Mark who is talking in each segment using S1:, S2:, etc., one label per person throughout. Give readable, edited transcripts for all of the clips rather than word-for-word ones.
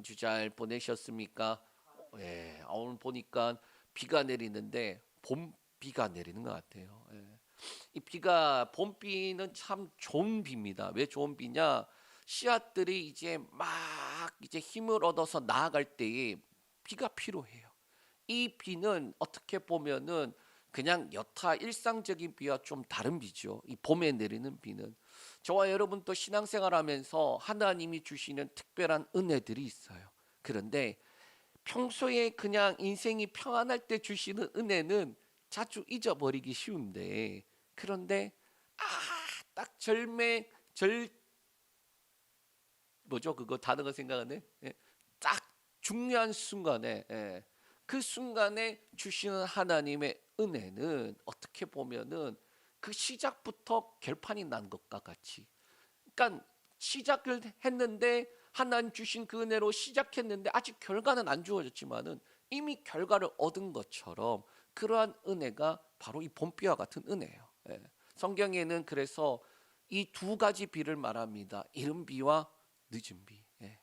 S1: 주 잘 보내셨습니까? 예, 오늘 보니까 비가 내리는데 봄비가 내리는 것 같아요. 예. 이 비가 봄비는 참 좋은 비입니다. 왜 좋은 비냐? 씨앗들이 이제 막 이제 힘을 얻어서 나아갈 때에 비가 필요해요. 이 비는 어떻게 보면은 그냥 여타 일상적인 비와 좀 다른 비죠. 이 봄에 내리는 비는 저와 여러분 또 신앙생활하면서 하나님이 주시는 특별한 은혜들이 있어요. 그런데 평소에 그냥 인생이 평안할 때 주시는 은혜는 자주 잊어버리기 쉬운데 그런데 딱 절 뭐죠? 그거 단어가 생각하네. 예, 딱 중요한 순간에 그 순간에 주시는 하나님의 은혜는 어떻게 보면은 그 시작부터 결판이 난 것과 같이 그러니까 시작을 했는데 하나님 주신 그 은혜로 시작했는데 아직 결과는 안 주어졌지만은 이미 결과를 얻은 것처럼 그러한 은혜가 바로 이 봄비와 같은 은혜예요. 예. 성경에는 그래서 이 두 가지 비를 말합니다. 이른 비와 늦은 비. 예.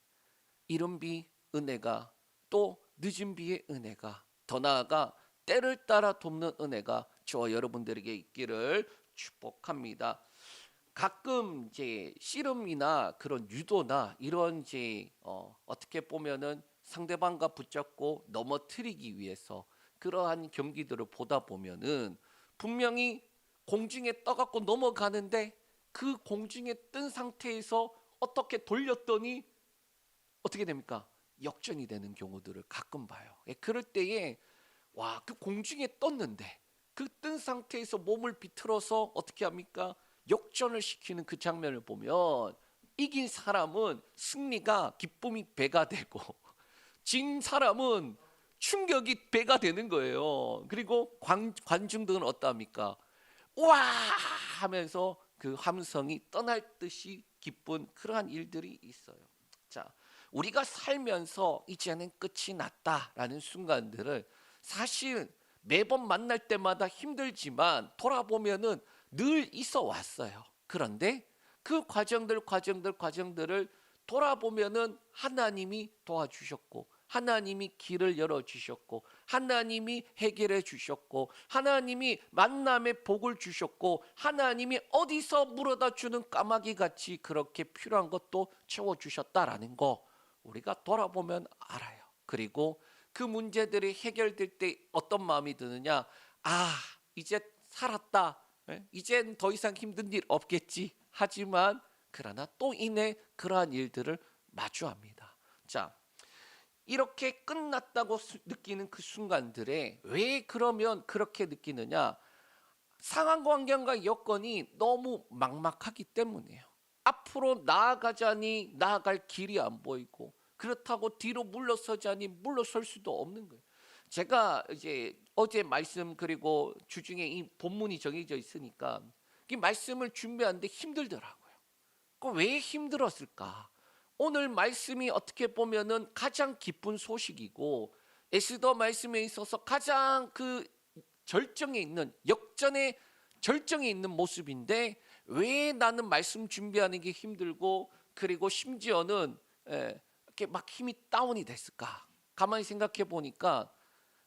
S1: 이른 비 은혜가 또 늦은 비의 은혜가 더 나아가 때를 따라 돕는 은혜가 저와 여러분들에게 있기를 축복합니다. 가끔 이제 씨름이나 그런 유도나 이런 이제 어떻게 보면은 상대방과 붙잡고 넘어뜨리기 위해서 그러한 경기들을 보다 보면은 분명히 공중에 떠갖고 넘어가는데 그 공중에 뜬 상태에서 어떻게 돌렸더니 어떻게 됩니까? 역전이 되는 경우들을 가끔 봐요. 예, 그럴 때에 와, 그 공중에 떴는데 그 뜬 상태에서 몸을 비틀어서 어떻게 합니까? 역전을 시키는 그 장면을 보면 이긴 사람은 승리가 기쁨이 배가 되고 진 사람은 충격이 배가 되는 거예요. 그리고 관중들은 어떠합니까? 와 하면서 그 함성이 떠날 듯이 기쁜 그러한 일들이 있어요. 자, 우리가 살면서 이제는 끝이 났다라는 순간들을 사실 매번 만날 때마다 힘들지만 돌아보면은 늘 있어 왔어요. 그런데 그 과정들을 돌아보면은 하나님이 도와주셨고 하나님이 길을 열어주셨고 하나님이 해결해 주셨고 하나님이 만남의 복을 주셨고 하나님이 어디서 물어다 주는 까마귀 같이 그렇게 필요한 것도 채워주셨다라는 거 우리가 돌아보면 알아요. 그리고 그 문제들이 해결될 때 어떤 마음이 드느냐, 아 이제 살았다, 이젠 더 이상 힘든 일 없겠지. 하지만 그러나 또 이내 그러한 일들을 마주합니다. 자, 이렇게 끝났다고 느끼는 그 순간들에 왜 그러면 그렇게 느끼느냐? 상황 환경과 여건이 너무 막막하기 때문이에요. 앞으로 나아가자니 나아갈 길이 안 보이고 그렇다고 뒤로 물러서자니 물러설 수도 없는 거예요. 제가 이제 어제 말씀 그리고 주중에 이 본문이 정해져 있으니까 이 말씀을 준비하는데 힘들더라고요. 왜 힘들었을까? 오늘 말씀이 어떻게 보면은 가장 기쁜 소식이고 에스더 말씀에 있어서 가장 그 절정에 있는 역전의 절정에 있는 모습인데 왜 나는 말씀 준비하는 게 힘들고 그리고 심지어는 이렇게 막 힘이 다운이 됐을까? 가만히 생각해 보니까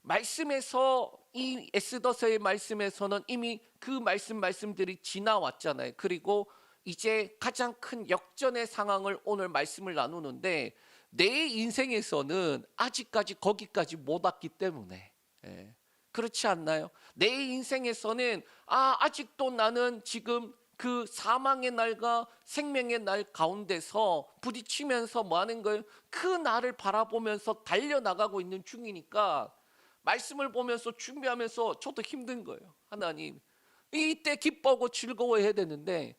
S1: 말씀에서 이 에스더서의 말씀에서는 이미 그 말씀들이 지나왔잖아요. 그리고 이제 가장 큰 역전의 상황을 오늘 말씀을 나누는데 내 인생에서는 아직까지 거기까지 못 왔기 때문에 그렇지 않나요? 내 인생에서는 아직도 나는 지금 그 사망의 날과 생명의 날 가운데서 부딪히면서 뭐 하는 거예요? 그 날을 바라보면서 달려나가고 있는 중이니까 말씀을 보면서 준비하면서 저도 힘든 거예요. 하나님, 이때 기뻐하고 즐거워해야 되는데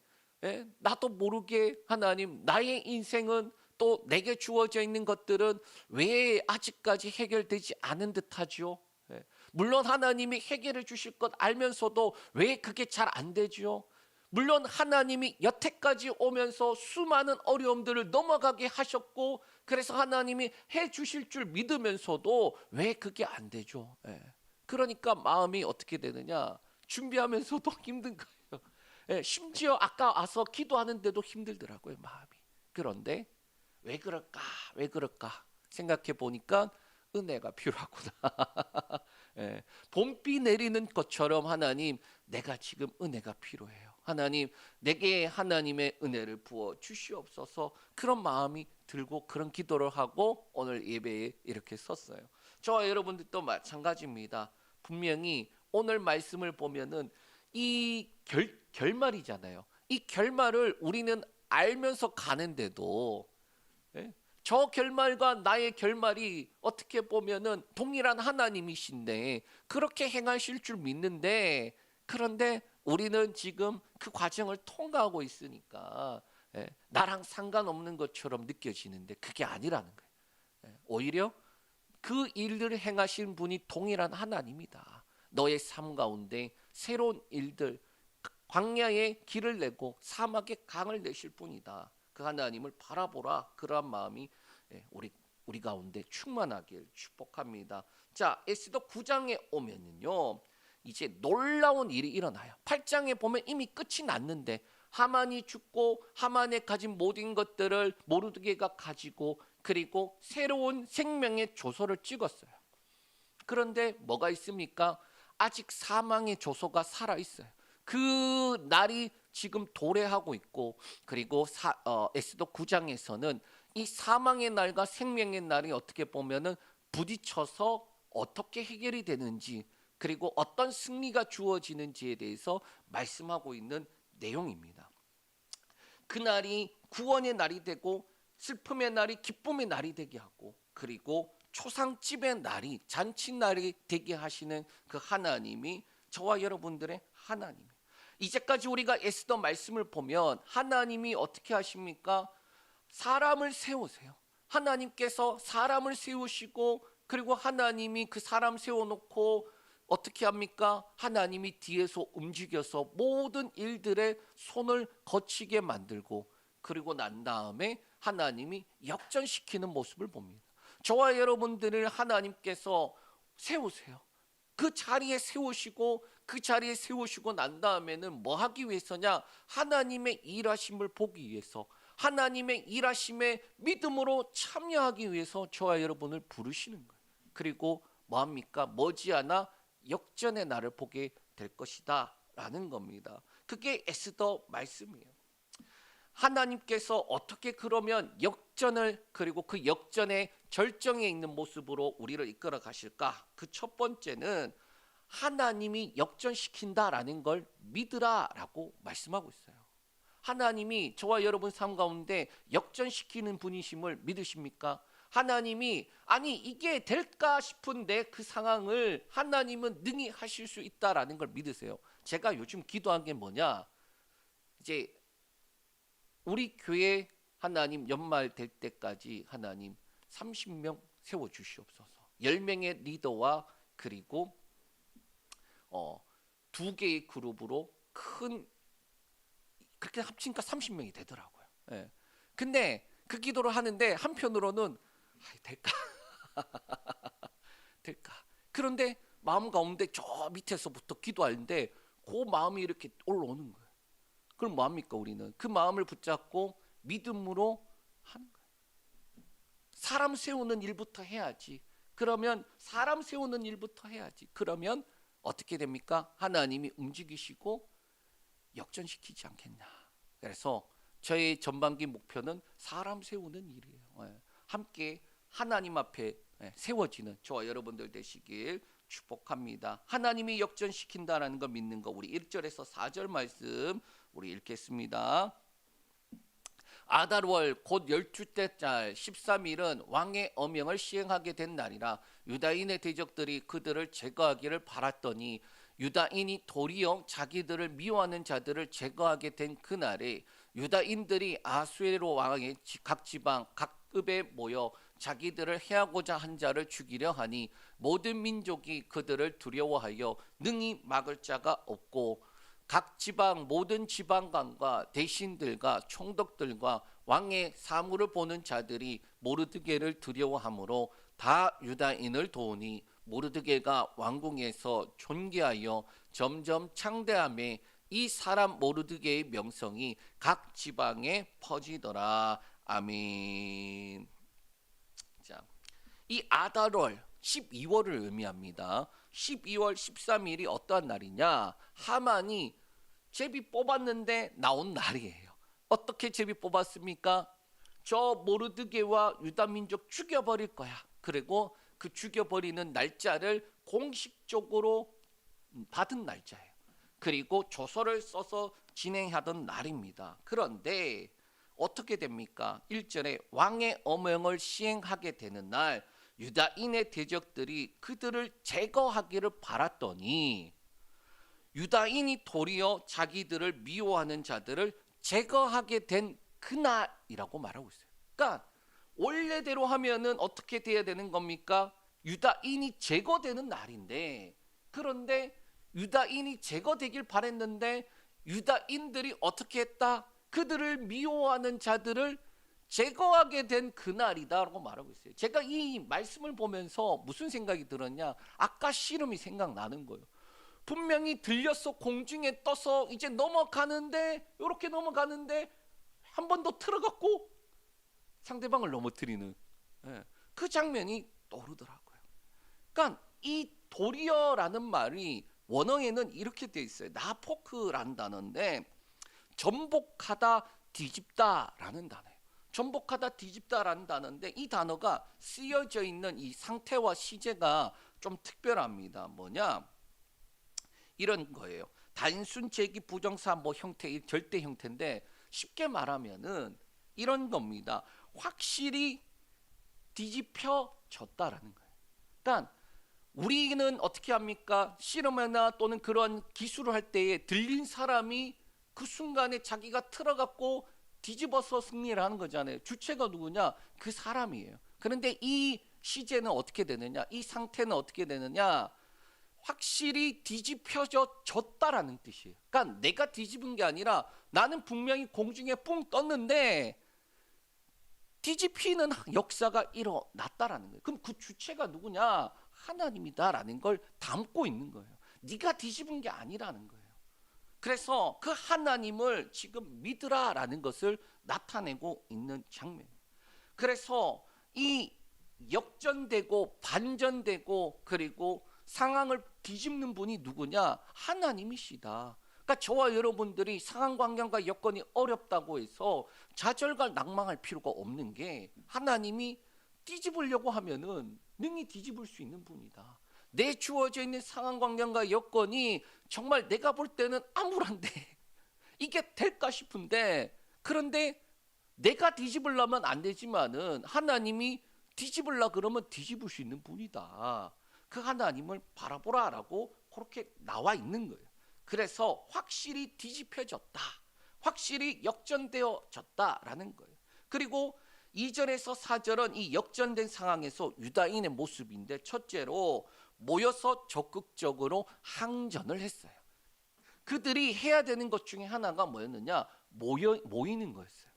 S1: 나도 모르게 하나님 나의 인생은 또 내게 주어져 있는 것들은 왜 아직까지 해결되지 않은 듯하지요? 물론 하나님이 해결해 주실 것 알면서도 왜 그게 잘 안 되지요? 물론 하나님이 여태까지 오면서 수많은 어려움들을 넘어가게 하셨고 그래서 하나님이 해 주실 줄 믿으면서도 왜 그게 안 되죠? 그러니까 마음이 어떻게 되느냐? 준비하면서도 힘든 거예요. 심지어 아까 와서 기도하는데도 힘들더라고요, 마음이. 그런데 왜 그럴까? 왜 그럴까? 생각해 보니까 은혜가 필요하구나. 예, 봄비 내리는 것처럼 하나님, 내가 지금 은혜가 필요해요. 하나님, 내게 하나님의 은혜를 부어 주시옵소서. 그런 마음이 들고 그런 기도를 하고 오늘 예배에 이렇게 섰어요. 저와 여러분들도 마찬가지입니다. 분명히 오늘 말씀을 보면은 이 결말이잖아요. 이 결말을 우리는 알면서 가는데도, 예? 저 결말과 나의 결말이 어떻게 보면은 동일한 하나님이신데 그렇게 행하실 줄 믿는데, 그런데 우리는 지금 그 과정을 통과하고 있으니까 나랑 상관없는 것처럼 느껴지는데 그게 아니라는 거예요. 오히려 그 일들을 행하신 분이 동일한 하나님이다. 너의 삶 가운데 새로운 일들, 광야에 길을 내고 사막에 강을 내실 분이다. 그 하나님을 바라보라. 그러한 마음이 우리 가운데 충만하길 축복합니다. 자, 에스더 9장에 오면은요, 이제 놀라운 일이 일어나요. 8장에 보면 이미 끝이 났는데 하만이 죽고 하만에 가진 모든 것들을 모르드게가 가지고, 그리고 새로운 생명의 조서를 찍었어요. 그런데 뭐가 있습니까? 아직 사망의 조서가 살아 있어요. 그 날이 지금 도래하고 있고, 그리고 에스더 9장에서는 이 사망의 날과 생명의 날이 어떻게 보면은 부딪혀서 어떻게 해결이 되는지, 그리고 어떤 승리가 주어지는지에 대해서 말씀하고 있는 내용입니다. 그날이 구원의 날이 되고 슬픔의 날이 기쁨의 날이 되게 하고, 그리고 초상집의 날이 잔치날이 되게 하시는 그 하나님이 저와 여러분들의 하나님. 이제까지 우리가 에스더 말씀을 보면 하나님이 어떻게 하십니까? 사람을 세우세요. 하나님께서 사람을 세우시고, 그리고 하나님이 그 사람 세워놓고 어떻게 합니까? 하나님이 뒤에서 움직여서 모든 일들에 손을 거치게 만들고, 그리고 난 다음에 하나님이 역전시키는 모습을 봅니다. 저와 여러분들을 하나님께서 세우세요. 그 자리에 세우시고, 그 자리에 세우시고 난 다음에는 뭐 하기 위해서냐? 하나님의 일하심을 보기 위해서, 하나님의 일하심에 믿음으로 참여하기 위해서 저와 여러분을 부르시는 거예요. 그리고 뭐합니까? 머지않아 역전의 날을 보게 될 것이다 라는 겁니다. 그게 에스더 말씀이에요. 하나님께서 어떻게 그러면 역전을, 그리고 그 역전의 절정에 있는 모습으로 우리를 이끌어 가실까? 그 첫 번째는 하나님이 역전시킨다라는 걸 믿으라라고 말씀하고 있어요. 하나님이 저와 여러분 삶 가운데 역전시키는 분이심을 믿으십니까? 하나님이, 아니 이게 될까 싶은데 그 상황을 하나님은 능히 하실 수 있다라는 걸 믿으세요. 제가 요즘 기도한 게 뭐냐? 이제 우리 교회 하나님 연말 될 때까지 하나님 30명 세워 주시옵소서. 10명의 리더와, 그리고 2개의 그룹으로 큰, 그렇게 합치니까 30명이 되더라고요. 예. 근데 그 기도를 하는데 한편으로는 될까? 될까? 그런데 마음 가운데 저 밑에서부터 기도하는데 그 마음이 이렇게 올라오는 거예요. 그럼 뭐합니까? 우리는 그 마음을 붙잡고 믿음으로 하는 거예요. 사람 세우는 일부터 해야지. 그러면 사람 세우는 일부터 해야지. 그러면 어떻게 됩니까? 하나님이 움직이시고 역전시키지 않겠냐. 그래서 저의 전반기 목표는 사람 세우는 일이에요. 함께 하나님 앞에 세워지는 저와 여러분들 되시길 축복합니다. 하나님이 역전시킨다라는 걸 믿는 거, 우리 1절에서 4절 말씀 우리 읽겠습니다. 아달월 곧 12째 달 13일은 왕의 어명을 시행하게 된 날이라 유다인의 대적들이 그들을 제거하기를 바랐더니 유다인이 도리어 자기들을 미워하는 자들을 제거하게 된 그날에 유다인들이 아수에로 왕의 각 지방 각 급에 모여 자기들을 해하고자 한 자를 죽이려 하니 모든 민족이 그들을 두려워하여 능히 막을 자가 없고 각 지방 모든 지방관과 대신들과 총독들과 왕의 사물을 보는 자들이 모르드게를 두려워하므로 다 유다인을 도우니 모르드게가 왕궁에서 존귀하여 점점 창대함에 이 사람 모르드게의 명성이 각 지방에 퍼지더라. 아멘. 자, 이 아달월 12월을 의미합니다. 12월 13일이 어떠한 날이냐? 하만이 제비 뽑았는데 나온 날이에요. 어떻게 제비 뽑았습니까? 저 모르드게와 유다 민족 죽여버릴 거야. 그리고 그 죽여버리는 날짜를 공식적으로 받은 날짜예요. 그리고 조서를 써서 진행하던 날입니다. 그런데 어떻게 됩니까? 1절에 왕의 어명을 시행하게 되는 날 유다인의 대적들이 그들을 제거하기를 바랐더니 유다인이 도리어 자기들을 미워하는 자들을 제거하게 된 그날이라고 말하고 있어요. 그러니까 원래대로 하면은 어떻게 돼야 되는 겁니까? 유다인이 제거되는 날인데, 그런데 유다인이 제거되길 바랬는데 유다인들이 어떻게 했다? 그들을 미워하는 자들을 제거하게 된 그날이다라고 말하고 있어요. 제가 이 말씀을 보면서 무슨 생각이 들었냐? 아까 씨름이 생각나는 거예요. 분명히 들렸어, 공중에 떠서 이제 넘어가는데, 이렇게 넘어가는데 한 번 더 틀어갖고 상대방을 넘어뜨리는, 예, 그 장면이 떠오르더라고요. 그러니까 이 도리어라는 말이 원어에는 이렇게 돼 있어요. 나포크라는 단어인데 전복하다, 뒤집다라는 단어예요. 전복하다, 뒤집다라는 단어인데 이 단어가 쓰여져 있는 이 상태와 시제가 좀 특별합니다. 뭐냐? 이런 거예요. 단순 제기 부정사 뭐 형태, 절대 형태인데 쉽게 말하면은 이런 겁니다. 확실히 뒤집혀졌다라는 거예요. 그러니까 우리는 어떻게 합니까? 씨름이나 또는 그런 기술을 할 때에 들린 사람이 그 순간에 자기가 틀어갖고 뒤집어서 승리를 하는 거잖아요. 주체가 누구냐? 그 사람이에요. 그런데 이 시제는 어떻게 되느냐? 이 상태는 어떻게 되느냐? 확실히 뒤집혀졌다라는 뜻이에요. 그러니까 내가 뒤집은 게 아니라 나는 분명히 공중에 뿡 떴는데 뒤집히는 역사가 일어났다라는 거예요. 그럼 그 주체가 누구냐? 하나님이다라는 걸 담고 있는 거예요. 네가 뒤집은 게 아니라는 거예요. 그래서 그 하나님을 지금 믿으라라는 것을 나타내고 있는 장면. 그래서 이 역전되고 반전되고 그리고 상황을 뒤집는 분이 누구냐? 하나님이시다. 그러니까 저와 여러분들이 상황 관계과 여건이 어렵다고 해서 좌절과 낭망할 필요가 없는 게 하나님이 뒤집으려고 하면은 능히 뒤집을 수 있는 분이다. 내 주어져 있는 상황 관계과 여건이 정말 내가 볼 때는 암울한데 이게 될까 싶은데, 그런데 내가 뒤집으려면 안 되지만은 하나님이 뒤집으려 그러면 뒤집을 수 있는 분이다. 그 하나님을 바라보라라고 그렇게 나와 있는 거예요. 그래서 확실히 뒤집혀졌다. 확실히 역전되어졌다라는 거예요. 그리고 2절에서 4절은 이 역전된 상황에서 유다인의 모습인데, 첫째로 모여서 적극적으로 항전을 했어요. 그들이 해야 되는 것 중에 하나가 뭐였느냐? 모이는 거였어요.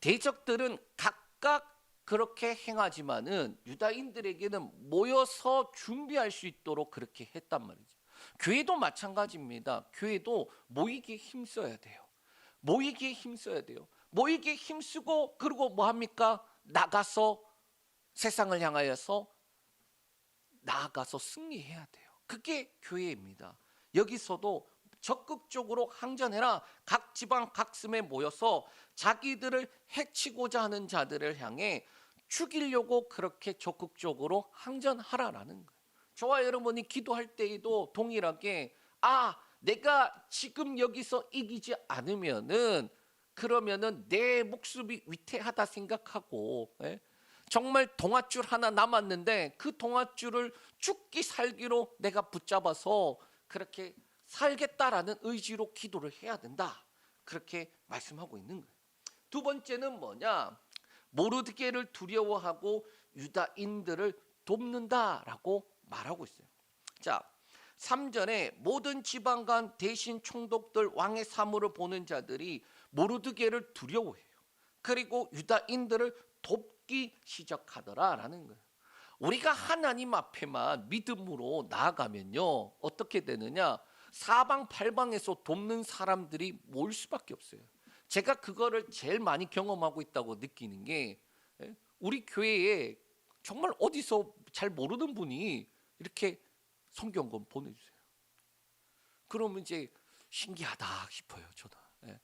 S1: 대적들은 각각 그렇게 행하지만은 유다인들에게는 모여서 준비할 수 있도록 그렇게 했단 말이죠. 교회도 마찬가지입니다. 교회도 모이기에 힘써야 돼요. 모이기에 힘써야 돼요. 모이기에 힘쓰고 그리고 뭐 합니까? 나가서 세상을 향하여서 나아가서 승리해야 돼요. 그게 교회입니다. 여기서도 적극적으로 항전해라. 각 지방 각 섬에 모여서 자기들을 해치고자 하는 자들을 향해 죽이려고 그렇게 적극적으로 항전하라라는 거예요. 저와 여러분이 기도할 때에도 동일하게 내가 지금 여기서 이기지 않으면은 그러면은 내 목숨이 위태하다 생각하고, 정말 동아줄 하나 남았는데 그 동아줄을 죽기 살기로 내가 붙잡아서 그렇게 살겠다라는 의지로 기도를 해야 된다. 그렇게 말씀하고 있는 거예요. 두 번째는 뭐냐? 모르드게를 두려워하고 유다인들을 돕는다라고 말하고 있어요. 자, 3절에 모든 지방간 대신 총독들 왕의 사물을 보는 자들이 모르드게를 두려워해요. 그리고 유다인들을 돕기 시작하더라라는 거예요. 우리가 하나님 앞에만 믿음으로 나아가면요, 어떻게 되느냐? 사방팔방에서 돕는 사람들이 모일 수밖에 없어요. 제가 그거를 제일 많이 경험하고 있다고 느끼는 게, 우리 교회에 정말 어디서 잘 모르는 분이 이렇게 성경권 보내주세요. 그러면 이제 신기하다 싶어요, 저도. 예.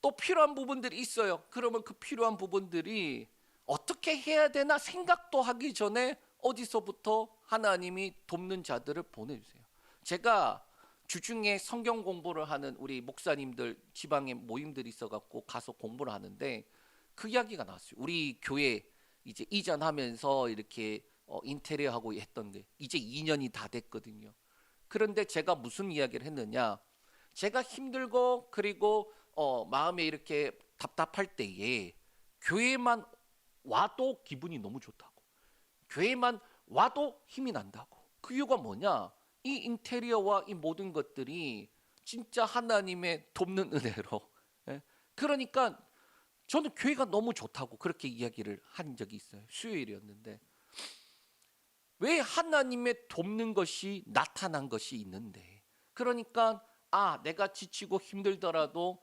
S1: 또 필요한 부분들이 있어요. 그러면 그 필요한 부분들이 어떻게 해야 되나 생각도 하기 전에 어디서부터 하나님이 돕는 자들을 보내주세요. 제가 주중에 성경 공부를 하는 우리 목사님들 지방에 모임들이 있어갖고 가서 공부를 하는데 그 이야기가 나왔어요. 우리 교회 이제 이전하면서 이렇게 인테리어 하고 했던 게 이제 2년이 다 됐거든요. 그런데 제가 무슨 이야기를 했느냐? 제가 힘들고 그리고 마음에 이렇게 답답할 때에 교회만 와도 기분이 너무 좋다고. 교회만 와도 힘이 난다고. 그 이유가 뭐냐? 이 인테리어와 이 모든 것들이 진짜 하나님의 돕는 은혜로. 예? 그러니까 저는 교회가 너무 좋다고 그렇게 이야기를 한 적이 있어요. 수요일이었는데. 왜 하나님의 돕는 것이 나타난 것이 있는데. 그러니까 내가 지치고 힘들더라도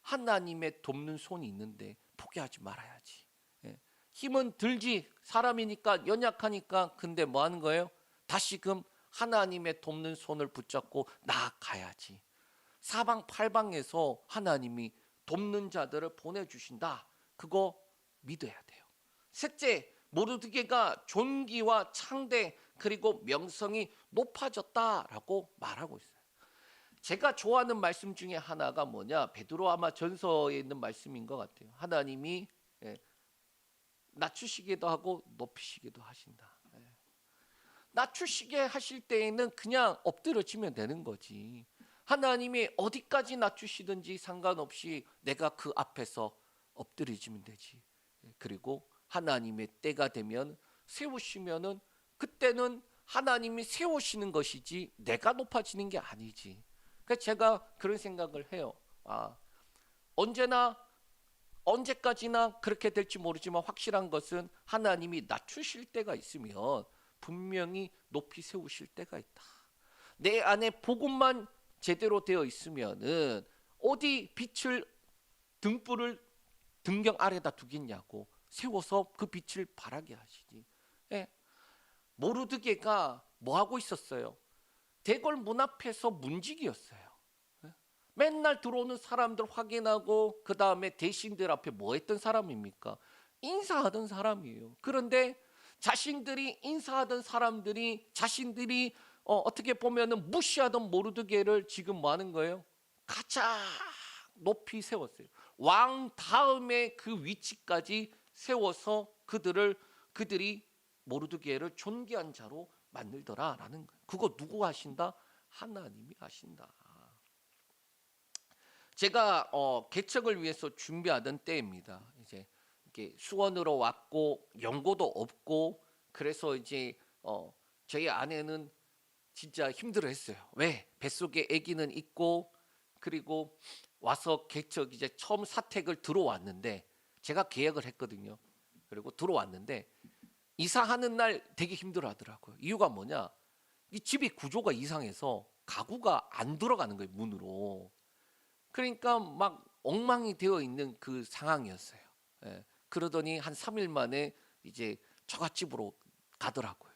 S1: 하나님의 돕는 손이 있는데 포기하지 말아야지. 예. 힘은 들지, 사람이니까 연약하니까. 근데 뭐 하는 거예요? 다시금 하나님의 돕는 손을 붙잡고 나아가야지. 사방팔방에서 하나님이 돕는 자들을 보내주신다. 그거 믿어야 돼요. 셋째, 모르드게가 존귀와 창대 그리고 명성이 높아졌다라고 말하고 있어요. 제가 좋아하는 말씀 중에 하나가 뭐냐? 베드로 아마 전서에 있는 말씀인 것 같아요. 하나님이 낮추시기도 하고 높이시기도 하신다. 낮추시게 하실 때에는 그냥 엎드려지면 되는 거지. 하나님이 어디까지 낮추시든지 상관없이 내가 그 앞에서 엎드려지면 되지. 그리고 하나님의 때가 되면 세우시면은 그때는 하나님이 세우시는 것이지 내가 높아지는 게 아니지. 그래서 제가 그런 생각을 해요. 언제까지나 그렇게 될지 모르지만 확실한 것은 하나님이 낮추실 때가 있으면 분명히 높이 세우실 때가 있다. 내 안에 복음만 제대로 되어 있으면은 어디 빛을 등불을 등경 아래다 두겠냐고. 세워서 그 빛을 발하게 하시지. 예. 모르드게가 뭐 하고 있었어요? 대궐 문 앞에서 문지기였어요. 예. 맨날 들어오는 사람들 확인하고 그 다음에 대신들 앞에 뭐 했던 사람입니까? 인사하던 사람이에요. 그런데 자신들이 인사하던 사람들이 자신들이 어떻게 보면은 무시하던 모르드게를 지금 뭐 하는 거예요? 가장 높이 세웠어요. 왕 다음에 그 위치까지 세워서 그들이 모르드게를 존귀한 자로 만들더라라는 거예요. 그거 누구 하신다? 하나님이 하신다. 제가 개척을 위해서 준비하던 때입니다. 이제 이렇게 수원으로 왔고 연고도 없고 그래서 이제 저희 아내는 진짜 힘들어했어요. 왜? 뱃속에 아기는 있고 그리고 와서 개척 이제 처음 사택을 들어왔는데 제가 계약을 했거든요. 그리고 들어왔는데 이사하는 날 되게 힘들어하더라고요. 이유가 뭐냐? 이 집이 구조가 이상해서 가구가 안 들어가는 거예요, 문으로. 그러니까 막 엉망이 되어 있는 그 상황이었어요. 예. 그러더니 한 3일 만에 이제 처갓집으로 가더라고요.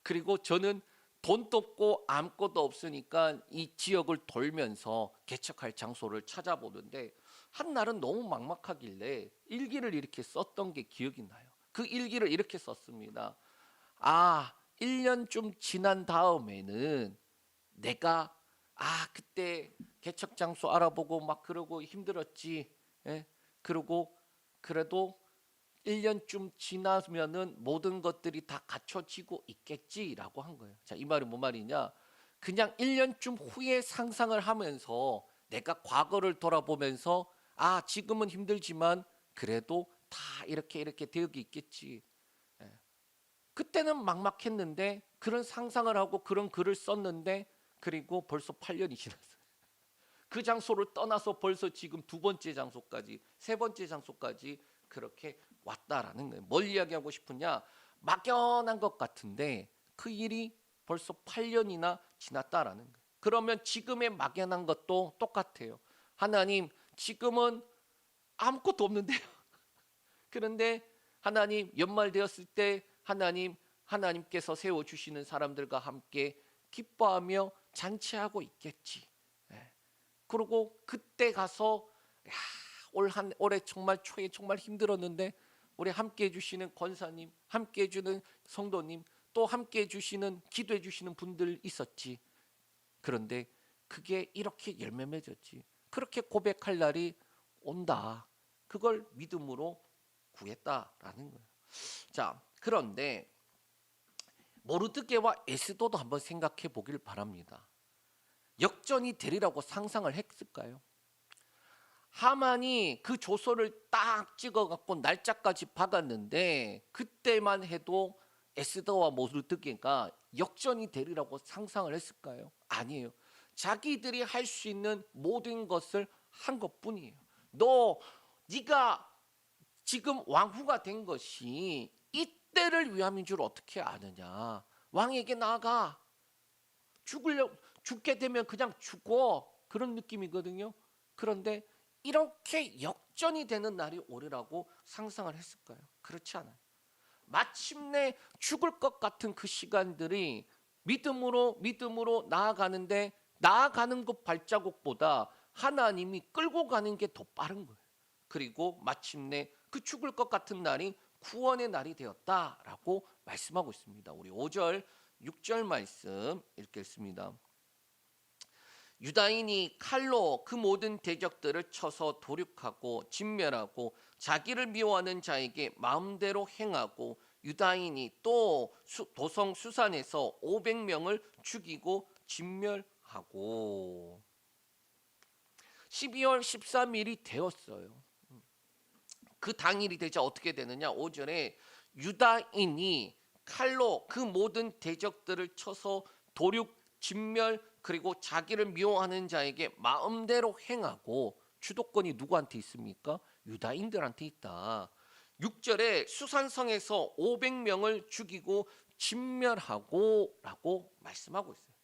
S1: 그리고 저는 돈도 없고 아무것도 없으니까 이 지역을 돌면서 개척할 장소를 찾아보는데 한 날은 너무 막막하길래 일기를 이렇게 썼던 게 기억이 나요. 그 일기를 이렇게 썼습니다. 1년 좀 지난 다음에는 내가 그때 개척 장소 알아보고 막 그러고 힘들었지. 예? 그리고 그래도 1년쯤 지나면은 모든 것들이 다 갖춰지고 있겠지라고 한 거예요. 자, 이 말이 뭔 말이냐? 그냥 1년쯤 후에 상상을 하면서 내가 과거를 돌아보면서 지금은 힘들지만 그래도 다 이렇게 되어 있겠지. 예. 그때는 막막했는데 그런 상상을 하고 그런 글을 썼는데 그리고 벌써 8년이 지났어요. 그 장소를 떠나서 벌써 지금 두 번째 장소까지, 세 번째 장소까지 그렇게 왔다라는 거예요. 뭘 이야기하고 싶으냐? 막연한 것 같은데 그 일이 벌써 8년이나 지났다라는 거예요. 그러면 지금의 막연한 것도 똑같아요. 하나님, 지금은 아무것도 없는데요. 그런데 하나님 연말 되었을 때 하나님께서 세워 주시는 사람들과 함께 기뻐하며 잔치하고 있겠지. 예. 그리고 그때 가서 야, 올해 정말 초에 정말 힘들었는데 우리 함께 해주시는 권사님, 함께 해주는 성도님, 또 함께 해주시는 기도해 주시는 분들 있었지. 그런데 그게 이렇게 열매 맺었지. 그렇게 고백할 날이 온다. 그걸 믿음으로 구했다라는 거예요. 자, 그런데 모르드게와 에스더도 한번 생각해 보길 바랍니다. 역전이 되리라고 상상을 했을까요? 하만이 그 조서를 딱 찍어갖고 날짜까지 박았는데 그때만 해도 에스더와 모르드게가 역전이 되리라고 상상을 했을까요? 아니에요. 자기들이 할 수 있는 모든 것을 한 것뿐이에요. 네가 지금 왕후가 된 것이 이때를 위함인 줄 어떻게 아느냐? 왕에게 나아가. 죽게 되면 그냥 죽어. 그런 느낌이거든요. 그런데 이렇게 역전이 되는 날이 오리라고 상상을 했을까요? 그렇지 않아요. 마침내 죽을 것 같은 그 시간들이 믿음으로 나아가는데 나아가는 그 발자국보다 하나님이 끌고 가는 게 더 빠른 거예요. 그리고 마침내 그 죽을 것 같은 날이 구원의 날이 되었다라고 말씀하고 있습니다. 우리 5절, 6절 말씀 읽겠습니다. 유다인이 칼로 그 모든 대적들을 쳐서 도륙하고 진멸하고 자기를 미워하는 자에게 마음대로 행하고 유다인이 또 도성 수산에서 500명을 죽이고 진멸하고 12월 13일이 되었어요. 그 당일이 되자 어떻게 되느냐? 5절에 유다인이 칼로 그 모든 대적들을 쳐서 도륙, 진멸, 그리고 자기를 미워하는 자에게 마음대로 행하고 주도권이 누구한테 있습니까? 유다인들한테 있다. 6절에 수산성에서 500명을 죽이고 진멸하고 라고 말씀하고 있어요.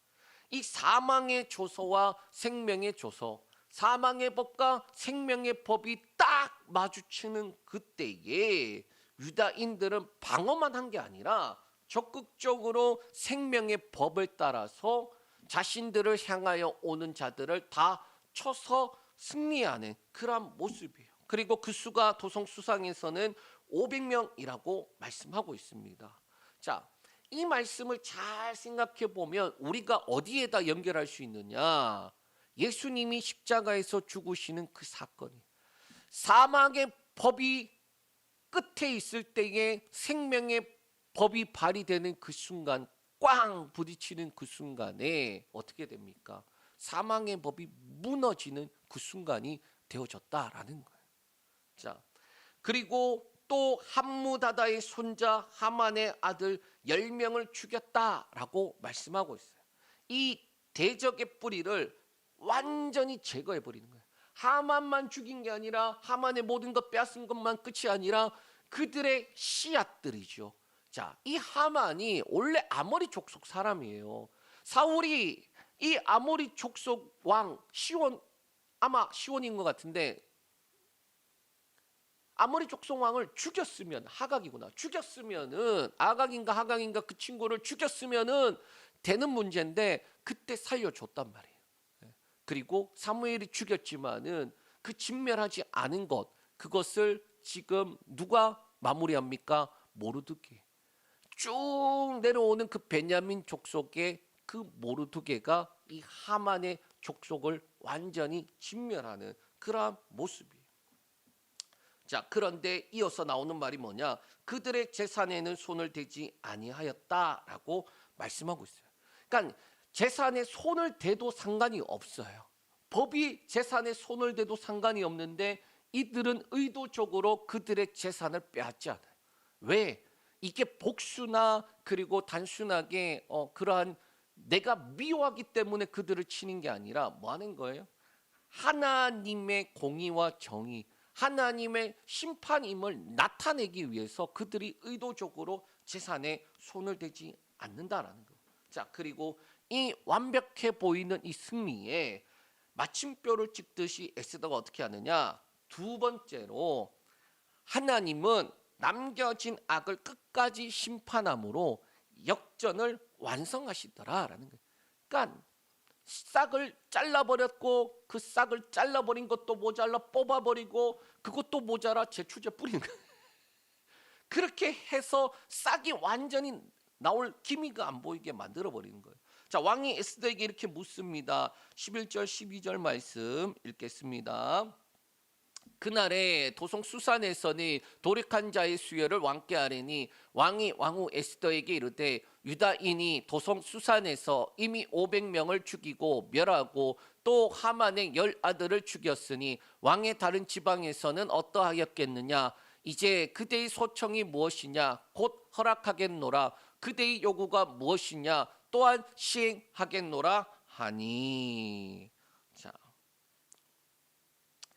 S1: 이 사망의 조서와 생명의 조서, 사망의 법과 생명의 법이 딱 마주치는 그때에 유다인들은 방어만 한 게 아니라 적극적으로 생명의 법을 따라서 자신들을 향하여 오는 자들을 다 쳐서 승리하는 그런 모습이에요. 그리고 그 수가 도성수상에서는 500명이라고 말씀하고 있습니다. 자, 이 말씀을 잘 생각해 보면 우리가 어디에다 연결할 수 있느냐? 예수님이 십자가에서 죽으시는 그 사건이 사망의 법이 끝에 있을 때에 생명의 법이 발휘되는 그 순간, 꽝 부딪히는 그 순간에 어떻게 됩니까? 사망의 법이 무너지는 그 순간이 되어졌다라는 거예요. 자, 그리고 또 함무다다의 손자 하만의 아들 10명을 죽였다라고 말씀하고 있어요. 이 대적의 뿌리를 완전히 제거해 버리는 거예요. 하만만 죽인 게 아니라 하만의 모든 것 빼앗은 것만 끝이 아니라 그들의 씨앗들이죠. 자, 이 하만이 원래 아모리 족속 사람이에요. 사울이 이 아모리 족속 왕 시온, 아마 시온인 것 같은데 아모리 족속 왕을 죽였으면, 하각이구나, 죽였으면은 아각인가 하각인가 그 친구를 죽였으면은 되는 문제인데 그때 살려줬단 말이에요. 그리고 사무엘이 죽였지만은 그 진멸하지 않은 것, 그것을 지금 누가 마무리합니까? 모르드게. 쭉 내려오는 그 베냐민 족속의 그 모르드게가 이 하만의 족속을 완전히 진멸하는 그러한 모습이에요. 자, 그런데 이어서 나오는 말이 뭐냐? 그들의 재산에는 손을 대지 아니하였다라고 말씀하고 있어요. 그러니까 재산에 손을 대도 상관이 없어요. 법이 재산에 손을 대도 상관이 없는데 이들은 의도적으로 그들의 재산을 빼앗지 않아요. 왜? 이게 복수나 그리고 단순하게 그러한 내가 미워하기 때문에 그들을 치는 게 아니라 뭐 하는 거예요? 하나님의 공의와 정의, 하나님의 심판임을 나타내기 위해서 그들이 의도적으로 재산에 손을 대지 않는다라는 거. 자, 그리고 이 완벽해 보이는 이 승리에 마침표를 찍듯이 에스더가 어떻게 하느냐? 두 번째로 하나님은 남겨진 악을 끝까지 심판함으로 역전을 완성하시더라라는 거예요. 그러니까 싹을 잘라버렸고 그 싹을 잘라버린 것도 모자라 뽑아버리고 그것도 모자라 제초제 뿌리는 거예요. 그렇게 해서 싹이 완전히 나올 기미가 안 보이게 만들어버리는 거예요. 자, 왕이 에스더에게 이렇게 묻습니다. 11절 12절 말씀 읽겠습니다. 그날에 도성 수산에서는 도륙한 자의 수여를 왕께 아뢰니 왕이 왕후 에스더에게 이르되 유다인이 도성 수산에서 이미 500명을 죽이고 멸하고 또 하만의 10아들을 죽였으니 왕의 다른 지방에서는 어떠하였겠느냐. 이제 그대의 소청이 무엇이냐. 곧 허락하겠노라. 그대의 요구가 무엇이냐. 또한 시행하겠노라 하니. 자,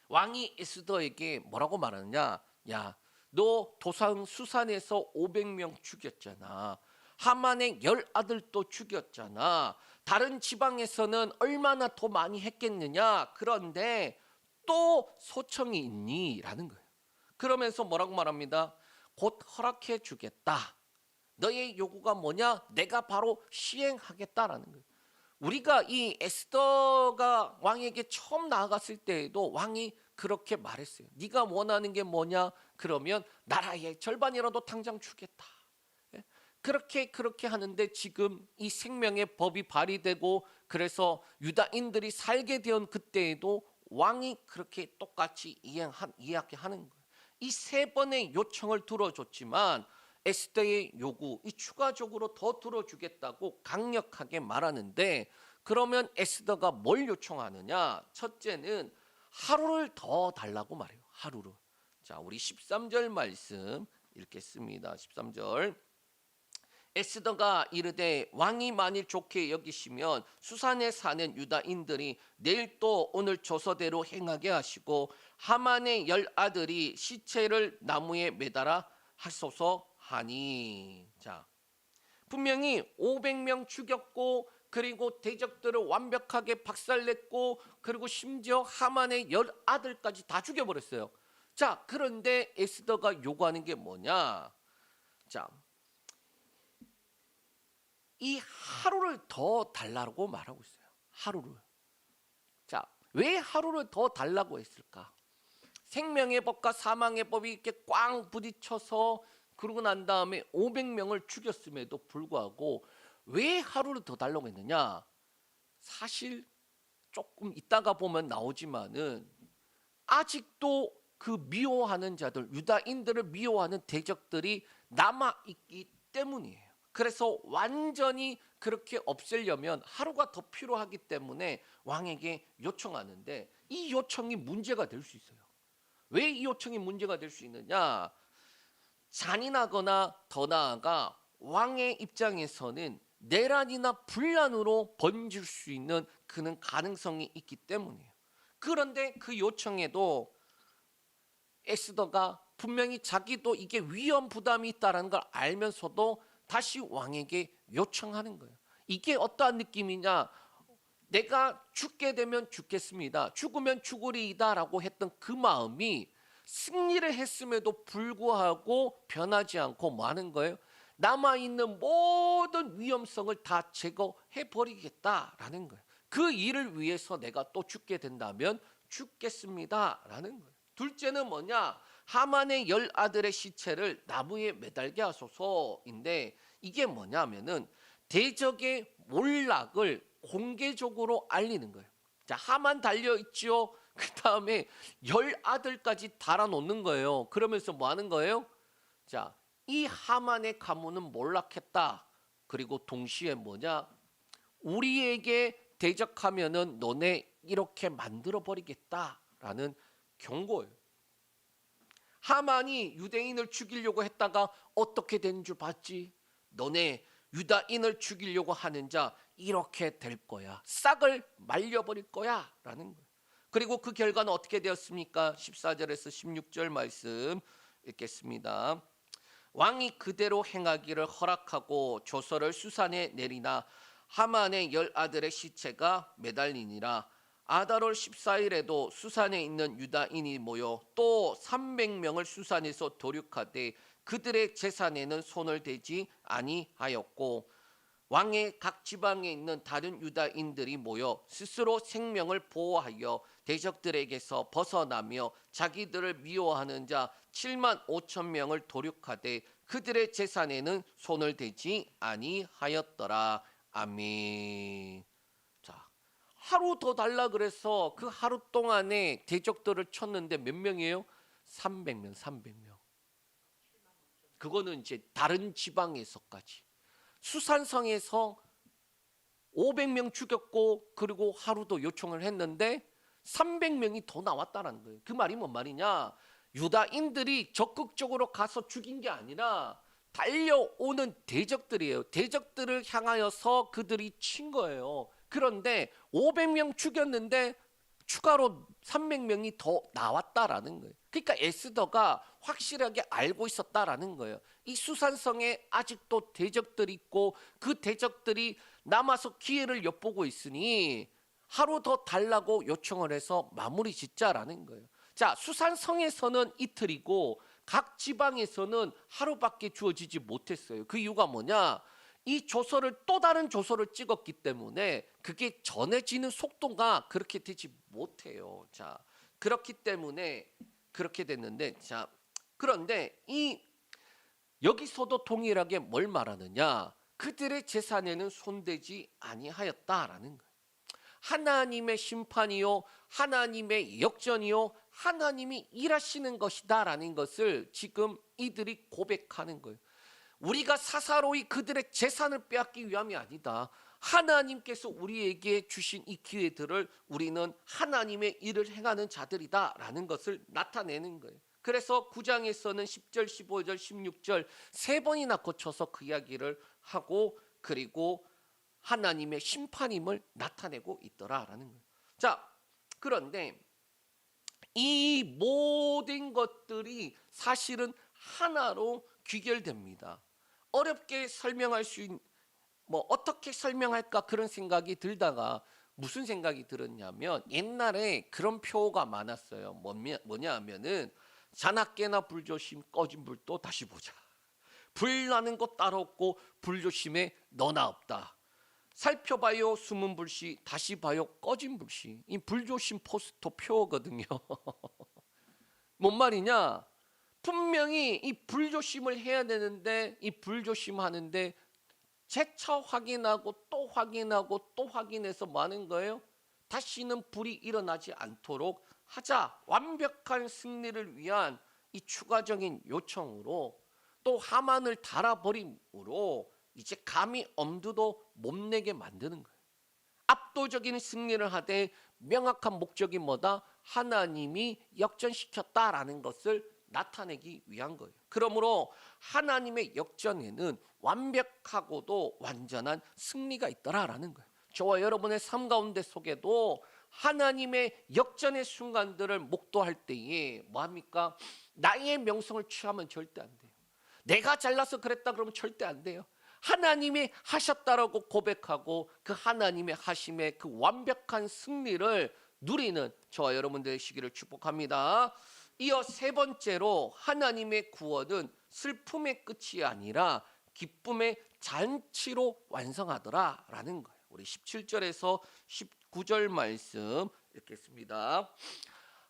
S1: 왕이 에스더에게 뭐라고 말하느냐. 야, 너 도상 수산에서 500명 죽였잖아. 하만의 10아들도 죽였잖아. 다른 지방에서는 얼마나 더 많이 했겠느냐. 그런데 또 소청이 있니? 라는 거예요. 그러면서 뭐라고 말합니다. 곧 허락해 주겠다. 너의 요구가 뭐냐? 내가 바로 시행하겠다라는 거예요. 우리가 이 에스더가 왕에게 처음 나아갔을 때에도 왕이 그렇게 말했어요. 네가 원하는 게 뭐냐? 그러면 나라의 절반이라도 당장 주겠다. 그렇게 하는데 지금 이 생명의 법이 발휘되고 그래서 유다인들이 살게 된 그때에도 왕이 그렇게 똑같이 이야기하는 거예요. 이 세 번의 요청을 들어줬지만 에스더의 요구, 이 추가적으로 더 들어주겠다고 강력하게 말하는데 그러면 에스더가 뭘 요청하느냐? 첫째는 하루를 더 달라고 말해요. 하루를. 자, 우리 13절 말씀 읽겠습니다. 13절. 에스더가 이르되 왕이 만일 좋게 여기시면 수산에 사는 유다인들이 내일 또 오늘 조서대로 행하게 하시고 하만의 10아들이 시체를 나무에 매달아 하소서 하니. 자, 분명히 500명 죽였고 그리고 대적들을 완벽하게 박살냈고 그리고 심지어 하만의 10아들까지 다 죽여버렸어요. 자, 그런데 에스더가 요구하는 게 뭐냐? 자, 이 하루를 더 달라고 말하고 있어요. 하루를. 자, 왜 하루를 더 달라고 했을까? 생명의 법과 사망의 법이 이렇게 꽝 부딪혀서 그러고 난 다음에 500명을 죽였음에도 불구하고 왜 하루를 더 달라고 했느냐? 사실 조금 이따가 보면 나오지만은 아직도 그 미워하는 자들, 유다인들을 미워하는 대적들이 남아있기 때문이에요. 그래서 완전히 그렇게 없애려면 하루가 더 필요하기 때문에 왕에게 요청하는데 이 요청이 문제가 될 수 있어요. 왜 이 요청이 문제가 될 수 있느냐? 잔인하거나 더 나아가 왕의 입장에서는 내란이나 분란으로 번질 수 있는 그런 가능성이 있기 때문이에요. 그런데 그 요청에도 에스더가 분명히 자기도 이게 위험 부담이 있다는 걸 알면서도 다시 왕에게 요청하는 거예요. 이게 어떠한 느낌이냐? 내가 죽게 되면 죽겠습니다. 죽으면 죽으리이다라고 했던 그 마음이 승리를 했음에도 불구하고 변하지 않고 뭐 하는 거예요? 남아있는 모든 위험성을 다 제거해 버리겠다라는 거예요. 그 일을 위해서 내가 또 죽게 된다면 죽겠습니다라는 거예요. 둘째는 뭐냐? 하만의 10아들의 시체를 나무에 매달게 하소서인데 이게 뭐냐면은 대적의 몰락을 공개적으로 알리는 거예요. 자, 하만 달려 있죠. 그 다음에 10아들까지 달아놓는 거예요. 그러면서 뭐 하는 거예요? 자, 이 하만의 가문은 몰락했다. 그리고 동시에 뭐냐? 우리에게 대적하면은 너네 이렇게 만들어 버리겠다라는 경고예요. 하만이 유대인을 죽이려고 했다가 어떻게 된 줄 봤지? 너네 유다인을 죽이려고 하는 자 이렇게 될 거야. 싹을 말려버릴 거야 라는 거예요. 그리고 그 결과는 어떻게 되었습니까? 14절에서 16절 말씀 읽겠습니다. 왕이 그대로 행하기를 허락하고 조서를 수산에 내리나 하만의 10아들의 시체가 매달리니라. 아달월 14일에도 수산에 있는 유다인이 모여 또 300명을 수산에서 도륙하되 그들의 재산에는 손을 대지 아니하였고 왕의 각 지방에 있는 다른 유다인들이 모여 스스로 생명을 보호하여 대적들에게서 벗어나며 자기들을 미워하는 자 7만 5천 명을 도륙하되 그들의 재산에는 손을 대지 아니하였더라. 아멘. 자, 하루 더 달라 그래서 그 하루 동안에 대적들을 쳤는데 몇 명이에요? 300명, 300명. 그거는 이제 다른 지방에서까지. 수산성에서 500명 죽였고 그리고 하루도 요청을 했는데 300명이 더 나왔다는 거예요. 그 말이 뭔 말이냐? 유다인들이 적극적으로 가서 죽인 게 아니라 달려오는 대적들이에요. 대적들을 향하여서 그들이 친 거예요. 그런데 500명 죽였는데 추가로 300명이 더 나왔다라는 거예요. 그러니까 에스더가 확실하게 알고 있었다라는 거예요. 이 수산성에 아직도 대적들이 있고 그 대적들이 남아서 기회를 엿보고 있으니 하루 더 달라고 요청을 해서 마무리 짓자라는 거예요. 자, 수산성에서는 이틀이고 각 지방에서는 하루밖에 주어지지 못했어요. 그 이유가 뭐냐? 이 조서를 또 다른 조서를 찍었기 때문에 그게 전해지는 속도가 그렇게 되지 못해요. 자, 그렇기 때문에 그렇게 됐는데, 자, 그런데 이 여기서도 동일하게 뭘 말하느냐? 그들의 재산에는 손대지 아니하였다라는 거예요. 하나님의 심판이요, 하나님의 역전이요, 하나님이 일하시는 것이다라는 것을 지금 이들이 고백하는 거예요. 우리가 사사로이 그들의 재산을 빼앗기 위함이 아니다. 하나님께서 우리에게 주신 이 기회들을 우리는 하나님의 일을 행하는 자들이다라는 것을 나타내는 거예요. 그래서 9장에서는 10절, 15절, 16절 세 번이나 거쳐서 그 이야기를 하고 그리고 하나님의 심판임을 나타내고 있더라라는 거예요. 자, 그런데 이 모든 것들이 사실은 하나로 귀결됩니다. 어렵게 설명할 수 있는 어떻게 설명할까 그런 생각이 들다가 무슨 생각이 들었냐면 옛날에 그런 표가 많았어요. 뭐냐 하면은 자나깨나 불조심 꺼진 불도 다시 보자. 불 나는 것 따로 없고 불조심에 너나 없다. 살펴봐요 숨은 불씨 다시 봐요 꺼진 불씨. 이 불조심 포스터 표거든요. 뭔 말이냐? 분명히 이 불조심을 해야 되는데 이 불조심하는데 재차 확인하고 또 확인하고 또 확인해서 뭐 하는 거예요? 다시는 불이 일어나지 않도록 하자. 완벽한 승리를 위한 이 추가적인 요청으로 또 하만을 달아버림으로 이제 감히 엄두도 못 내게 만드는 거예요. 압도적인 승리를 하되 명확한 목적이 뭐다? 하나님이 역전시켰다라는 것을 나타내기 위한 거예요. 그러므로 하나님의 역전에는 완벽하고도 완전한 승리가 있더라라는 거예요. 저와 여러분의 삶 가운데 속에도 하나님의 역전의 순간들을 목도할 때에 뭐합니까? 나의 명성을 취하면 절대 안 돼요. 내가 잘나서 그랬다 그러면 절대 안 돼요. 하나님이 하셨다라고 고백하고 그 하나님의 하심의 그 완벽한 승리를 누리는 저와 여러분들 되시기를 축복합니다. 이어 세 번째로 하나님의 구원은 슬픔의 끝이 아니라 기쁨의 잔치로 완성하더라라는 거예요. 우리 17절에서 19절 말씀 읽겠습니다.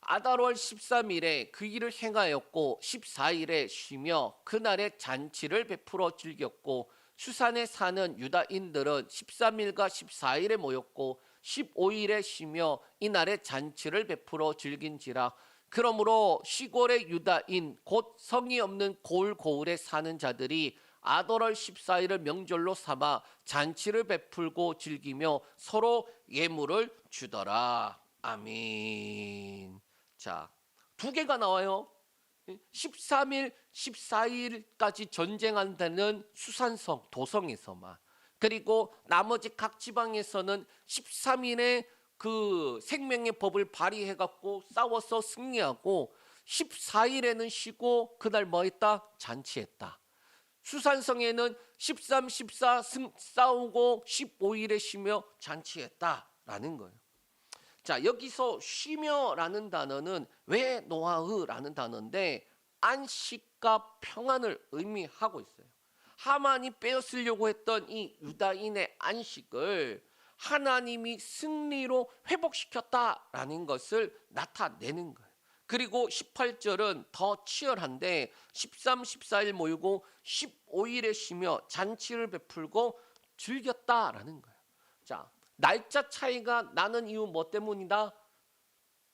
S1: 아달월 13일에 그 일을 행하였고 14일에 쉬며 그날의 잔치를 베풀어 즐겼고 수산에 사는 유다인들은 13일과 14일에 모였고 15일에 쉬며 이날의 잔치를 베풀어 즐긴지라. 그러므로 시골의 유다인 곧 성이 없는 고을고을에 사는 자들이 아달월 14일을 명절로 삼아 잔치를 베풀고 즐기며 서로 예물을 주더라. 아멘. 자, 두 개가 나와요. 13일, 14일까지 전쟁한다는 수산성, 도성에서만. 그리고 나머지 각 지방에서는 13일에 그 생명의 법을 발휘해갖고 싸워서 승리하고 14일에는 쉬고 그날 뭐 했다? 잔치했다. 수산성에는 13, 14 싸우고 15일에 쉬며 잔치했다라는 거예요. 자, 여기서 쉬며라는 단어는 왜 노아흐라는 단어인데 안식 안식과 평안을 의미하고 있어요. 하만이 빼앗으려고 했던 이 유다인의 안식을 하나님이 승리로 회복시켰다라는 것을 나타내는 거예요. 그리고 18절은 더 치열한데 13, 14일 모이고 15일에 쉬며 잔치를 베풀고 즐겼다라는 거예요. 자, 날짜 차이가 나는 이유 뭐 때문이다?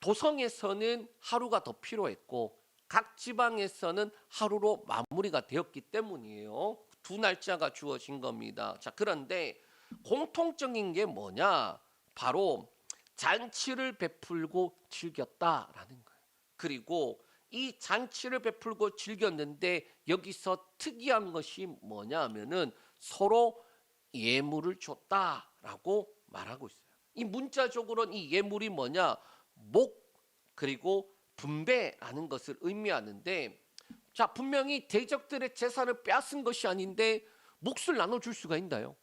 S1: 도성에서는 하루가 더 필요했고 각 지방에서는 하루로 마무리가 되었기 때문이에요. 두 날짜가 주어진 겁니다. 자, 그런데 공통적인 게 뭐냐? 바로 잔치를 베풀고 즐겼다라는 거예요. 그리고 이 잔치를 베풀고 즐겼는데 여기서 특이한 것이 뭐냐면은 서로 예물을 줬다라고 말하고 있어요. 이 문자적으로는 이 예물이 뭐냐? 목 그리고 분배라는 것을 의미하는데, 자, 분명히 대적들의 재산을 빼앗은 것이 아닌데 몫을 나눠줄 수가 있나요?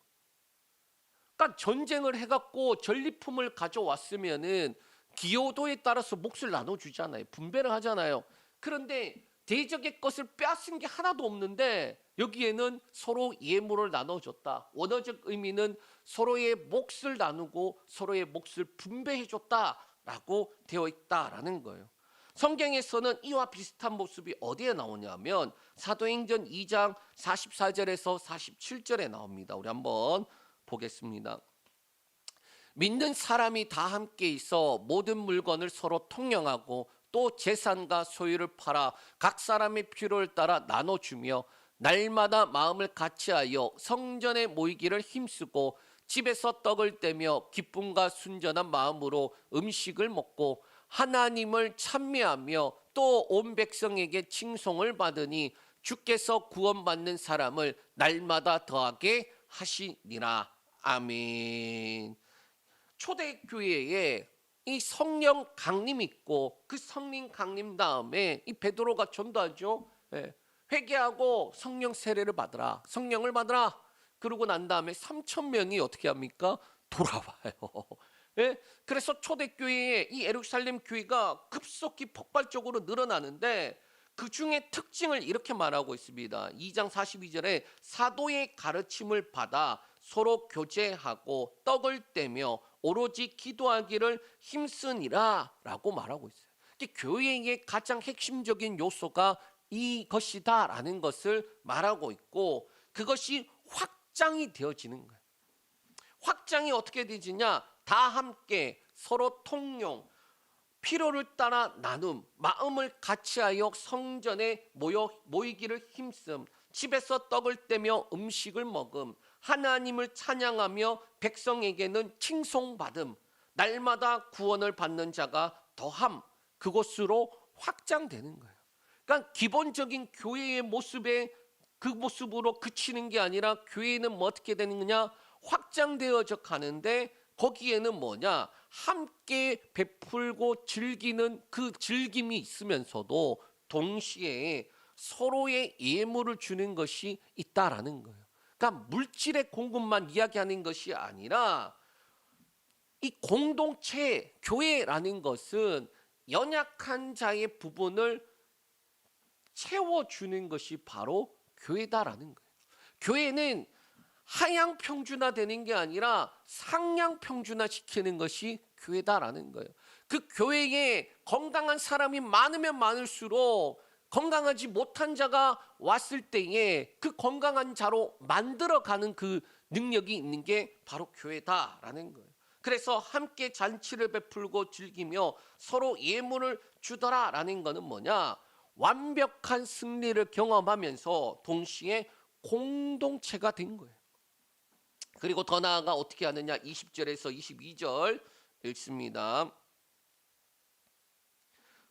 S1: 그러니까 전쟁을 해갖고 전리품을 가져왔으면은 기여도에 따라서 몫을 나눠주잖아요. 분배를 하잖아요. 그런데 대적의 것을 빼앗은 게 하나도 없는데 여기에는 서로 예물을 나눠줬다. 원어적 의미는 서로의 몫을 나누고 서로의 몫을 분배해줬다라고 되어 있다라는 거예요. 성경에서는 이와 비슷한 모습이 어디에 나오냐면 사도행전 2장 44절에서 47절에 나옵니다. 우리 한번 보겠습니다. 믿는 사람이 다 함께 있어 모든 물건을 서로 통용하고 또 재산과 소유를 팔아 각 사람의 필요를 따라 나눠주며 날마다 마음을 같이하여 성전에 모이기를 힘쓰고 집에서 떡을 떼며 기쁨과 순전한 마음으로 음식을 먹고 하나님을 찬미하며 또 온 백성에게 칭송을 받으니 주께서 구원받는 사람을 날마다 더하게 하시니라. 아멘. 초대교회에 이 성령 강림이 있고 그 성령 강림 다음에 이 베드로가 전도하죠. 회개하고 성령 세례를 받으라. 성령을 받으라. 그러고 난 다음에 3,000명이 어떻게 합니까? 돌아와요. 그래서 초대교회의 이 예루살렘 교회가 급속히 폭발적으로 늘어나는데 그 중에 특징을 이렇게 말하고 있습니다. 2장 42절에 사도의 가르침을 받아 서로 교제하고 떡을 떼며 오로지 기도하기를 힘쓰니라 라고 말하고 있어요. 교회의 가장 핵심적인 요소가 이것이다라는 것을 말하고 있고 그것이 확장이 되어지는 거예요. 확장이 어떻게 되지냐? 다 함께 서로 통용, 필요를 따라 나눔, 마음을 같이하여 성전에 모이기를 힘씀, 집에서 떡을 떼며 음식을 먹음, 하나님을 찬양하며 백성에게는 칭송받음, 날마다 구원을 받는 자가 더함, 그것으로 확장되는 거예요. 그러니까 기본적인 교회의 모습에 그 모습으로 그치는 게 아니라 교회는 뭐 어떻게 되는 거냐? 확장되어져 가는데 거기에는 뭐냐? 함께 베풀고 즐기는 그 즐김이 있으면서도 동시에 서로의 예물을 주는 것이 있다라는 거예요. 그러니까 물질의 공급만 이야기하는 것이 아니라 이 공동체, 교회라는 것은 연약한 자의 부분을 채워주는 것이 바로 교회다라는 거예요. 교회는 하향 평준화되는 게 아니라 상향 평준화시키는 것이 교회다라는 거예요. 그 교회에 건강한 사람이 많으면 많을수록 건강하지 못한 자가 왔을 때에 그 건강한 자로 만들어가는 그 능력이 있는 게 바로 교회다라는 거예요. 그래서 함께 잔치를 베풀고 즐기며 서로 예물을 주더라라는 것은 뭐냐? 완벽한 승리를 경험하면서 동시에 공동체가 된 거예요. 그리고 더 나아가 어떻게 하느냐? 20절에서 22절 읽습니다.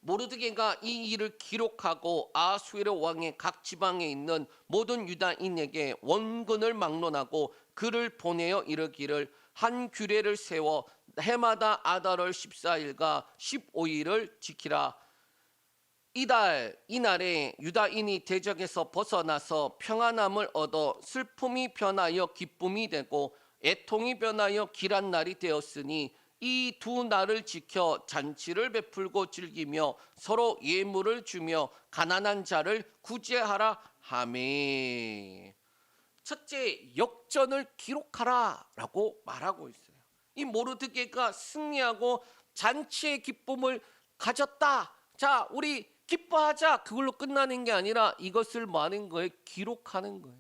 S1: 모르드게가 이 일을 기록하고 아수에르 왕의 각 지방에 있는 모든 유다인에게 원근을 막론하고 글을 보내어 이르기를 한 규례를 세워 해마다 아달월 14일과 15일을 지키라. 이날에 유다인이 대적에서 벗어나서 평안함을 얻어 슬픔이 변하여 기쁨이 되고 애통이 변하여 길한 날이 되었으니 이 두 날을 지켜 잔치를 베풀고 즐기며 서로 예물을 주며 가난한 자를 구제하라 하매. 첫째, 역전을 기록하라라고 말하고 있어요. 이 모르드게가 승리하고 잔치의 기쁨을 가졌다. 자, 우리 기뻐하자. 그걸로 끝나는 게 아니라 이것을 뭐 하는 거예요? 기록하는 거예요.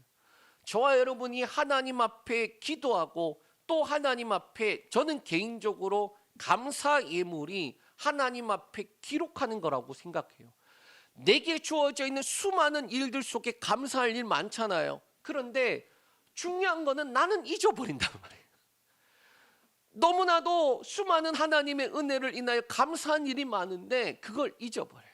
S1: 저와 여러분이 하나님 앞에 기도하고 또 하나님 앞에, 저는 개인적으로 감사 예물이 하나님 앞에 기록하는 거라고 생각해요. 내게 주어져 있는 수많은 일들 속에 감사할 일 많잖아요. 그런데 중요한 거는 나는 잊어버린단 말이에요. 너무나도 수많은 하나님의 은혜를 인하여 감사한 일이 많은데 그걸 잊어버려요.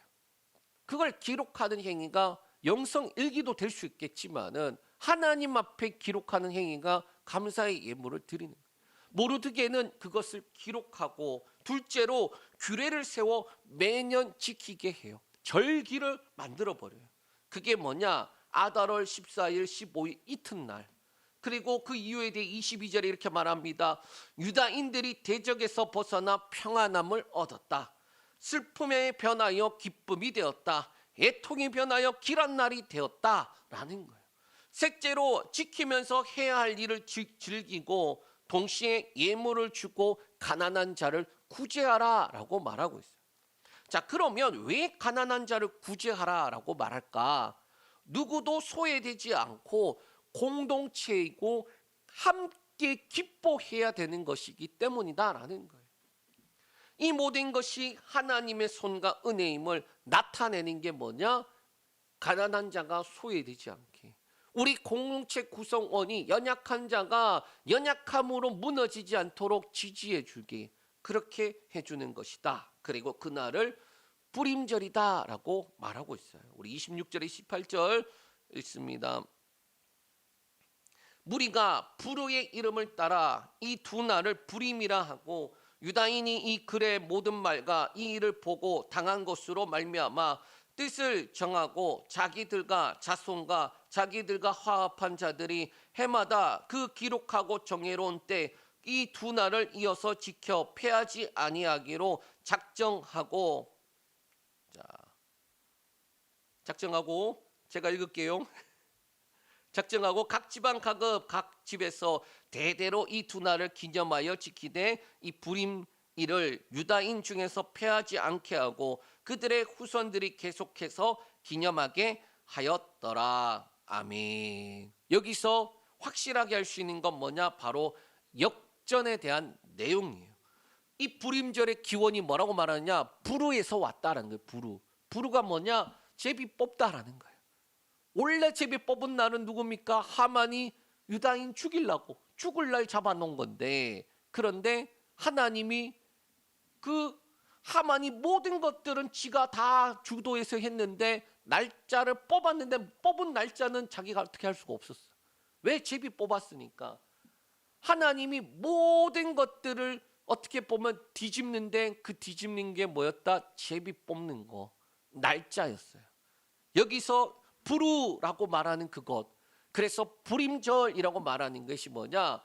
S1: 그걸 기록하는 행위가 영성 일기도 될 수 있겠지만은 하나님 앞에 기록하는 행위가 감사의 예물을 드리는 거예요. 모르드게는 그것을 기록하고, 둘째로 규례를 세워 매년 지키게 해요. 절기를 만들어 버려요. 그게 뭐냐? 아달월 14일 15일 이튿날. 그리고 그 이유에 대해 22절에 이렇게 말합니다. 유다인들이 대적에서 벗어나 평안함을 얻었다. 슬픔에 변하여 기쁨이 되었다. 애통이 변하여 길한 날이 되었다라는 거예요. 셋째로 지키면서 해야 할 일을 즐기고 동시에 예물을 주고 가난한 자를 구제하라라고 말하고 있어요. 자, 그러면 왜 가난한 자를 구제하라라고 말할까? 누구도 소외되지 않고 공동체이고 함께 기뻐해야 되는 것이기 때문이다라는 거예요. 이 모든 것이 하나님의 손과 은혜임을 나타내는 게 뭐냐? 가난한 자가 소외되지 않게, 우리 공동체 구성원이 연약한 자가 연약함으로 무너지지 않도록 지지해 주게, 그렇게 해주는 것이다. 그리고 그날을 불임절이다라고 말하고 있어요. 우리 26절에 18절 읽습니다. 무리가 불후의 이름을 따라 이 두 날을 불임이라 하고 유다인이 이 글의 모든 말과 이 일을 보고 당한 것으로 말미암아 뜻을 정하고 자기들과 자손과 자기들과 화합한 자들이 해마다 그 기록하고 정해놓은 때 이 두 날을 이어서 지켜 패하지 아니하기로 작정하고, 자, 작정하고 제가 읽을게요. 작정하고 각 지방 가급 각 집에서 대대로 이 두 날을 기념하여 지키되 이 불임일을 유다인 중에서 패하지 않게 하고 그들의 후손들이 계속해서 기념하게 하였더라. 아멘. 여기서 확실하게 할 수 있는 건 뭐냐? 바로 역전에 대한 내용이에요. 이 불임절의 기원이 뭐라고 말하느냐? 부르에서 왔다라는 거예요. 부르. 부르가 뭐냐? 제비 뽑다라는 거예요. 원래 제비 뽑은 날은 누굽니까? 하만이 유다인 죽을 날 잡아놓은 건데, 그런데 하나님이 그 하만이 모든 것들은 지가 다 주도해서 했는데 날짜를 뽑았는데 뽑은 날짜는 자기가 어떻게 할 수가 없었어. 왜? 제비 뽑았으니까. 하나님이 모든 것들을 어떻게 보면 뒤집는데 그 뒤집는 게 뭐였다? 제비 뽑는 거, 날짜였어요. 여기서 부르라고 말하는 그것, 그래서 불임절이라고 말하는 것이 뭐냐?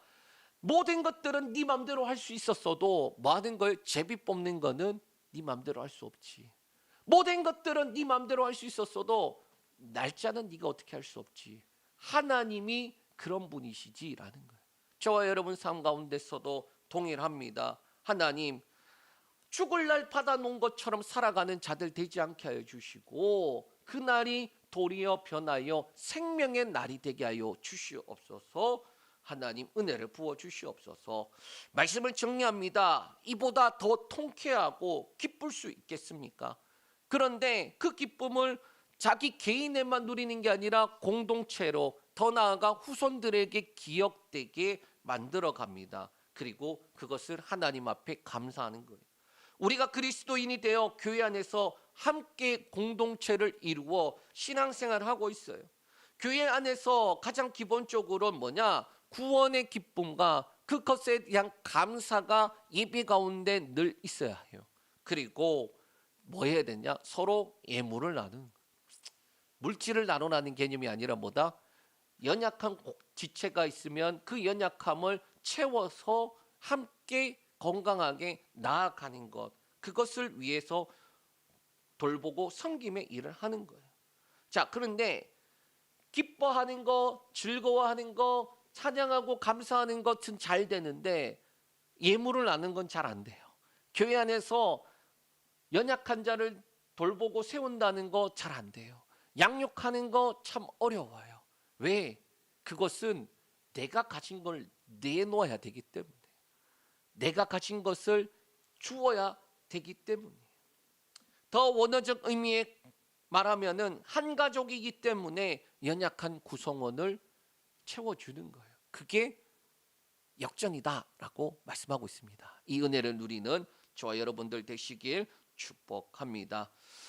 S1: 모든 것들은 네 맘대로 할 수 있었어도 뭐 하는 거예요? 제비 뽑는 거는 네 맘대로 할 수 없지. 모든 것들은 네 맘대로 할 수 있었어도 날짜는 네가 어떻게 할 수 없지. 하나님이 그런 분이시지라는 거예요. 저와 여러분 삶 가운데서도 동일합니다. 하나님, 죽을 날 받아놓은 것처럼 살아가는 자들 되지 않게 하여 주시고 그날이 도리어 변하여 생명의 날이 되게 하여 주시옵소서. 하나님 은혜를 부어 주시옵소서. 말씀을 정리합니다. 이보다 더 통쾌하고 기쁠 수 있겠습니까? 그런데 그 기쁨을 자기 개인에만 누리는 게 아니라 공동체로, 더 나아가 후손들에게 기억되게 만들어 갑니다. 그리고 그것을 하나님 앞에 감사하는 거예요. 우리가 그리스도인이 되어 교회 안에서 함께 공동체를 이루어 신앙생활을 하고 있어요. 교회 안에서 가장 기본적으로 뭐냐? 구원의 기쁨과 그것에 대한 감사가 예배 가운데 늘 있어야 해요. 그리고 뭐 해야 되냐? 서로 예물을 나누는, 물질을 나누라는 개념이 아니라 뭐다? 연약한 지체가 있으면 그 연약함을 채워서 함께 건강하게 나아가는 것, 그것을 위해서 돌보고 섬김의 일을 하는 거예요. 자, 그런데 기뻐하는 거, 즐거워하는 거, 찬양하고 감사하는 것은 잘 되는데 예물을 나누는 건 잘 안 돼요. 교회 안에서 연약한 자를 돌보고 세운다는 거 잘 안 돼요. 양육하는 거 참 어려워요. 왜? 그것은 내가 가진 걸 내놓아야 되기 때문에, 내가 가진 것을 주어야 되기 때문에. 더 원어적 의미의 말하면은 한 가족이기 때문에 연약한 구성원을 채워주는 거예요. 그게 역정이다라고 말씀하고 있습니다. 이 은혜를 누리는 저와 여러분들 되시길 축복합니다.